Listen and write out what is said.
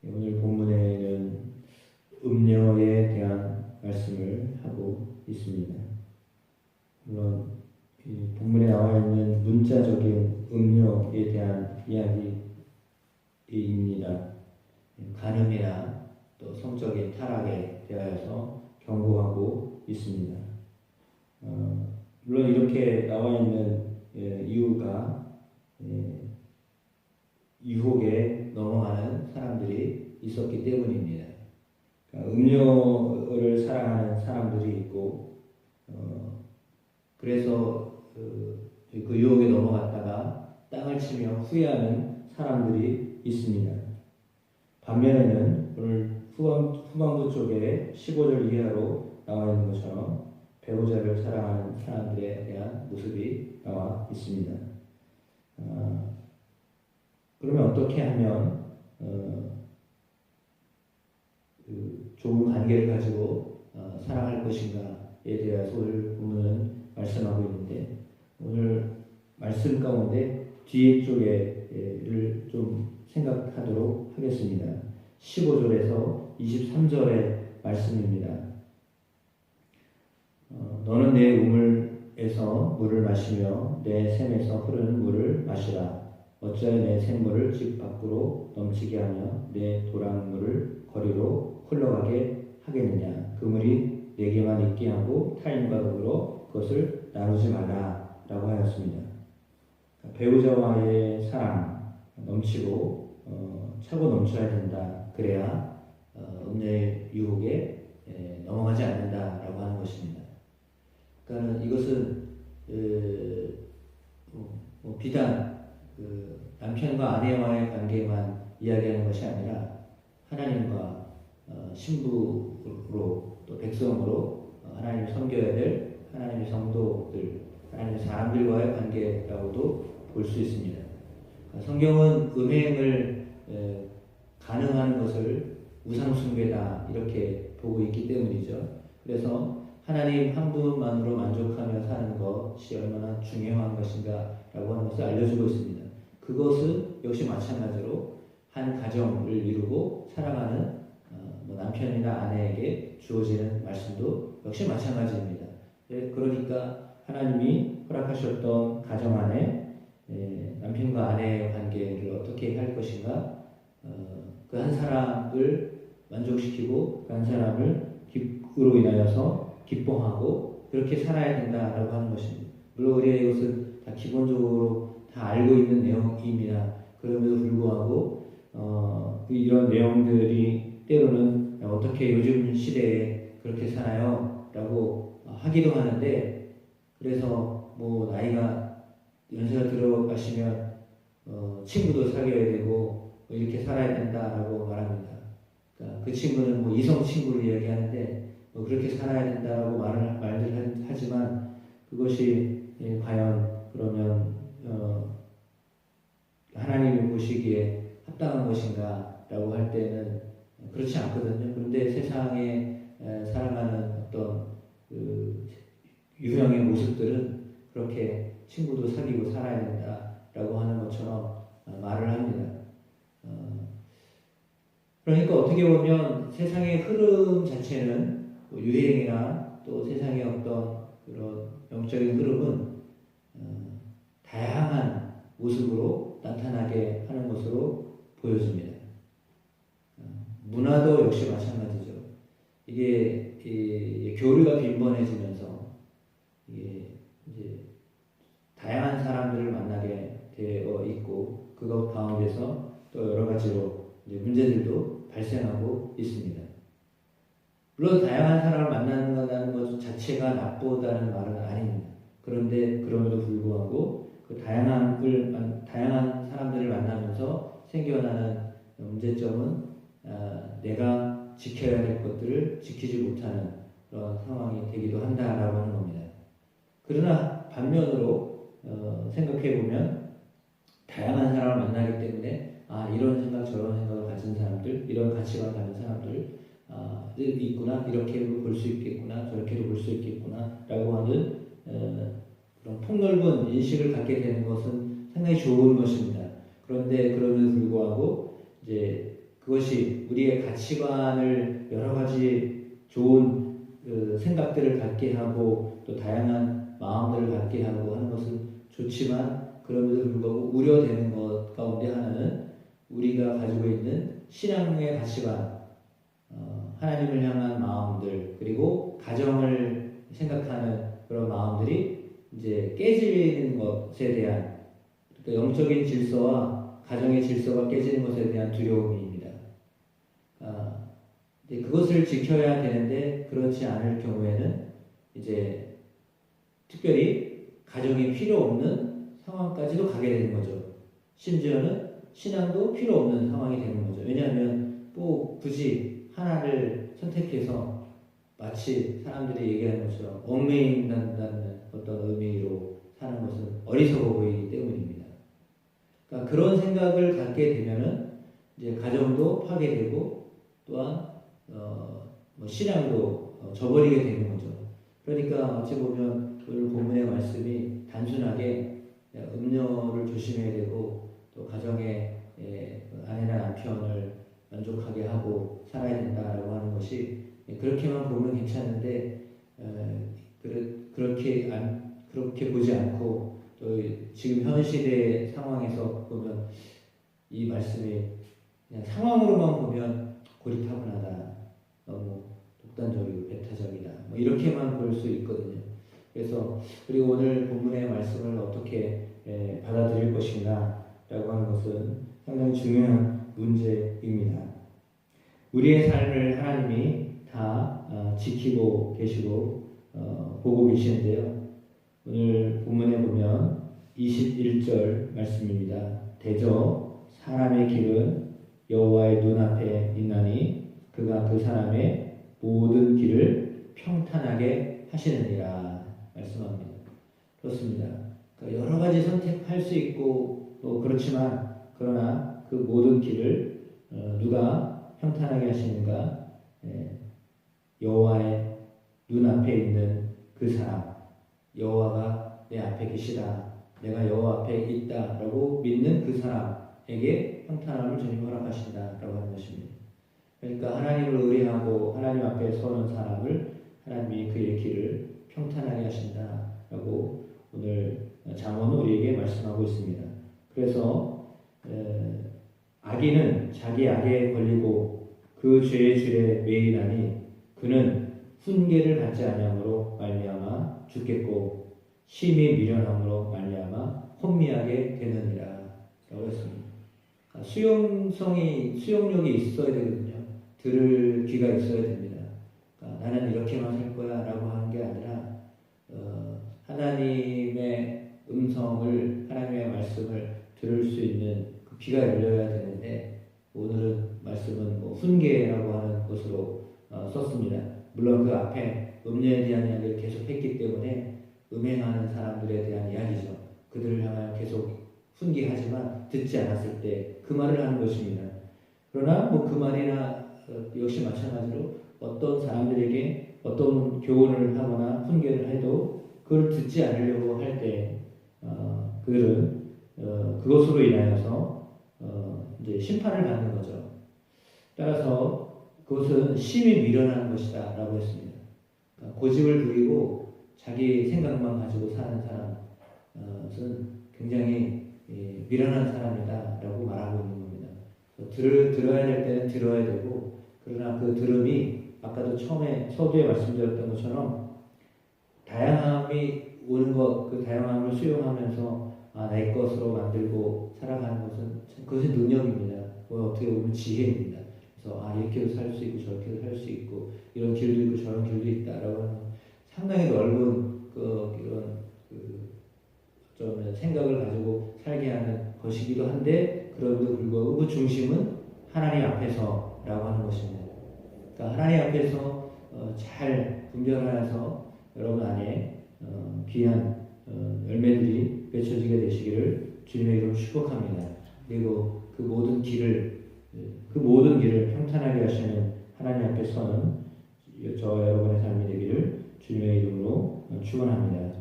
오늘 본문에는 음료에 대한 말씀을 하고 있습니다. 물론 이 본문에 나와 있는 문자적인 음료에 대한 이야기입니다. 간음이나 또 성적인 타락에 대하여서 경고하고 있습니다. 물론 이렇게 나와 있는 이유가 유혹에 넘어가는 사람들이 있었기 때문입니다. 그러니까 음료를 사랑하는 사람들이 있고, 그래서 그 유혹에 넘어갔다가 땅을 치며 후회하는 사람들이 있습니다. 반면에는 오늘 후반부 쪽에 15절 이하로 나와 있는 것처럼 배우자를 사랑하는 사람들에 대한 모습이 나와 있습니다. 그러면 어떻게 하면 좋은 관계를 가지고 살아갈 것인가에 대해서 오늘 본문은 말씀하고 있는데, 오늘 말씀 가운데 뒤에 쪽에를 좀 생각하도록 하겠습니다. 15절에서 23절의 말씀입니다. 너는 내 우물에서 물을 마시며 내 샘에서 흐르는 물을 마시라. 어찌하여 내 샘물을 집 밖으로 넘치게 하며 내 도랑물을 거리로 흘러가게 하겠느냐. 그 물이 내게만 있게 하고 타인과 더불어 그것을 나누지 말라 라고 하였습니다. 배우자와의 사랑 넘치고 차고 넘쳐야 된다. 그래야 음녀의 유혹에 넘어가지 않는다라고 하는 것입니다. 그러니까 이것은 비단 남편과 아내와의 관계만 이야기하는 것이 아니라 하나님과 신부로 또 백성으로 하나님을 섬겨야 될 하나님의 성도들, 하나님의 사람들과의 관계라고도 볼 수 있습니다. 성경은 음행을 가능한 것을 우상숭배다 이렇게 보고 있기 때문이죠. 그래서 하나님 한 분만으로 만족하며 사는 것이 얼마나 중요한 것인가 라고 하는 것을 알려주고 있습니다. 그것은 역시 마찬가지로 한 가정을 이루고 살아가는 남편이나 아내에게 주어지는 말씀도 역시 마찬가지입니다. 그러니까 하나님이 허락하셨던 가정 안에 남편과 아내의 관계를 어떻게 할 것인가, 그 한 사람을 만족시키고 그 한 사람을 으로 인하여서 기뻐하고 그렇게 살아야 된다라고 하는 것입니다. 물론 우리가 이것은 다 기본적으로 다 알고 있는 내용입니다. 그럼에도 불구하고 이런 내용들이 때로는 어떻게 요즘 시대에 그렇게 살아요? 라고 하기도 하는데, 그래서 뭐 나이가 연세가 들어가시면 친구도 사귀어야 되고 이렇게 살아야 된다라고 말합니다. 그러니까 그 친구는 뭐 이성 친구를 이야기하는데 그렇게 살아야 된다라고 말들 하지만 그것이 과연 그러면 하나님이 보시기에 합당한 것인가라고 할 때는 그렇지 않거든요. 그런데 세상에 살아가는 어떤 유형의 모습들은 그렇게 친구도 사귀고 살아야 된다라고 하는 것처럼 말을 합니다. 그러니까 어떻게 보면 세상의 흐름 자체는 유행이나 또 세상의 어떤 그런 영적인 흐름은 다양한 모습으로 나타나게 하는 것으로 보여집니다. 문화도 역시 마찬가지죠. 이게 교류가 빈번해지면서 이게 이제 다양한 사람들을 만나게 되어 있고 그것 가운데서 또 여러 가지로 이제 문제들도 발생하고 있습니다. 물론 다양한 사람을 만나는 것 자체가 나쁘다는 말은 아닙니다. 그런데 그럼에도 불구하고 그 다양한 사람들을 만나면서 생겨나는 문제점은 내가 지켜야 될 것들을 지키지 못하는 그런 상황이 되기도 한다라고 하는 겁니다. 그러나 반면으로 생각해 보면 다양한 사람을 만나기 때문에 이런 생각 저런 생각을 가진 사람들, 이런 가치관을 가진 사람들 있구나, 이렇게도 볼 수 있겠구나, 저렇게도 볼 수 있겠구나 라고 하는 그런 폭넓은 인식을 갖게 되는 것은 상당히 좋은 것입니다. 그런데 그럼에도 불구하고 이제 그것이 우리의 가치관을 여러 가지 좋은 생각들을 갖게 하고 또 다양한 마음들을 갖게 하고 하는 것은 좋지만 그럼에도 불구하고 우려되는 것 가운데 하나는 우리가 가지고 있는 신앙의 가치관, 하나님을 향한 마음들 그리고 가정을 생각하는 그런 마음들이 이제 깨지는 것에 대한 그러니까 영적인 질서와 가정의 질서가 깨지는 것에 대한 두려움입니다. 그것을 지켜야 되는데 그렇지 않을 경우에는 이제 특별히 가정이 필요 없는 상황까지도 가게 되는 거죠. 심지어는 신앙도 필요 없는 상황이 되는 거죠. 왜냐하면 뭐 굳이 하나를 선택해서 마치 사람들이 얘기하는 것처럼 얽매인다는 어떤 의미로 사는 것은 어리석어 보이기 때문입니다. 그러니까 그런 생각을 갖게 되면은 이제 가정도 파괴되고 또한 뭐 신앙도 저버리게 되는 거죠. 그러니까 어찌 보면 오늘 본문의 말씀이 단순하게 음료를 조심해야 되고 또 가정의 아내나 남편을 만족하게 하고 살아야 된다라고 하는 것이 그렇게만 보면 괜찮은데 그렇게 보지 않고 또 지금 현 시대 상황에서 보면 이 말씀이 그냥 상황으로만 보면 고리타분하다, 너무 독단적이고 배타적이다, 뭐 이렇게만 볼 수 있거든요. 그래서 그리고 오늘 본문의 말씀을 어떻게 받아들일 것인가라고 하는 것은 상당히 중요한 문제입니다. 우리의 삶을 하나님이 다 지키고 계시고 보고 계시는데요. 오늘 본문에 보면 21절 말씀입니다. 대저 사람의 길은 여호와의 눈앞에 있나니 그가 그 사람의 모든 길을 평탄하게 하시느니라 말씀합니다. 그렇습니다. 그러니까 여러 가지 선택할 수 있고 또 그렇지만 그러나 그 모든 길을 누가 평탄하게 하시는가? 여호와의 눈앞에 있는 그 사람, 여호와가 내 앞에 계시다, 내가 여호와 앞에 있다라고 믿는 그 사람에게 평탄함을 주님 허락하신다라고 하는 것입니다. 그러니까 하나님을 의뢰하고 하나님 앞에 서는 사람을 하나님이 그의 길을 평탄하게 하신다라고 오늘 잠언은 우리에게 말씀하고 있습니다. 그래서 악인은 자기 악에 걸리고 그 죄의 줄에 매이나니 그는 훈계를 받지 아니함으로 말미암아 죽겠고 심히 미련함으로 말미암아 혼미하게 되느니라 라고 했습니다. 수용력이 있어야 되거든요. 들을 귀가 있어야 됩니다. 그러니까 나는 이렇게만 살 거야 라고 하는 게 아니라 하나님의 음성을 하나님의 말씀을 들을 수 있는 그 귀가 열려야 되는데 오늘은 말씀은 뭐 훈계라고 하는 것으로 썼습니다. 물론 그 앞에 음녀에 대한 이야기를 계속 했기 때문에 음행하는 사람들에 대한 이야기죠. 그들을 향하여 계속 훈계하지만 듣지 않았을 때 그 말을 하는 것입니다. 그러나 뭐 그 말이나 역시 마찬가지로 어떤 사람들에게 어떤 교훈을 하거나 훈계를 해도 그걸 듣지 않으려고 할 때 그들은 그것으로 인하여서 이제 심판을 받는 거죠. 따라서 그것은 심히 미련한 것이다 라고 했습니다. 그러니까 고집을 부리고 자기 생각만 가지고 사는 사람은 굉장히 미련한 사람이다 라고 말하고 있는 겁니다. 들어야 될 때는 들어야 되고 그러나 그 들음이 아까도 처음에 서두에 말씀드렸던 것처럼 다양함이 오는 것, 그 다양함을 수용하면서 내 것으로 만들고 살아가는 것은 그것이 능력입니다. 어떻게 보면 지혜입니다. 그래서 이렇게도 살 수 있고 저렇게도 살 수 있고 이런 길도 있고 저런 길도 있다라고 하는 상당히 넓은 이런 좀 생각을 가지고 살게 하는 것이기도 한데 그럼에도 불구하고 그 중심은 하나님 앞에서라고 하는 것입니다. 그러니까 하나님 앞에서 잘 분별하여서 여러분 안에 귀한 열매들이 맺혀지게 되시기를 주님의 이름으로 축복합니다. 그리고 그 모든 길을 평탄하게 하시는 하나님 앞에 서는 저와 여러분의 삶이 되기를 주님의 이름으로 축원합니다.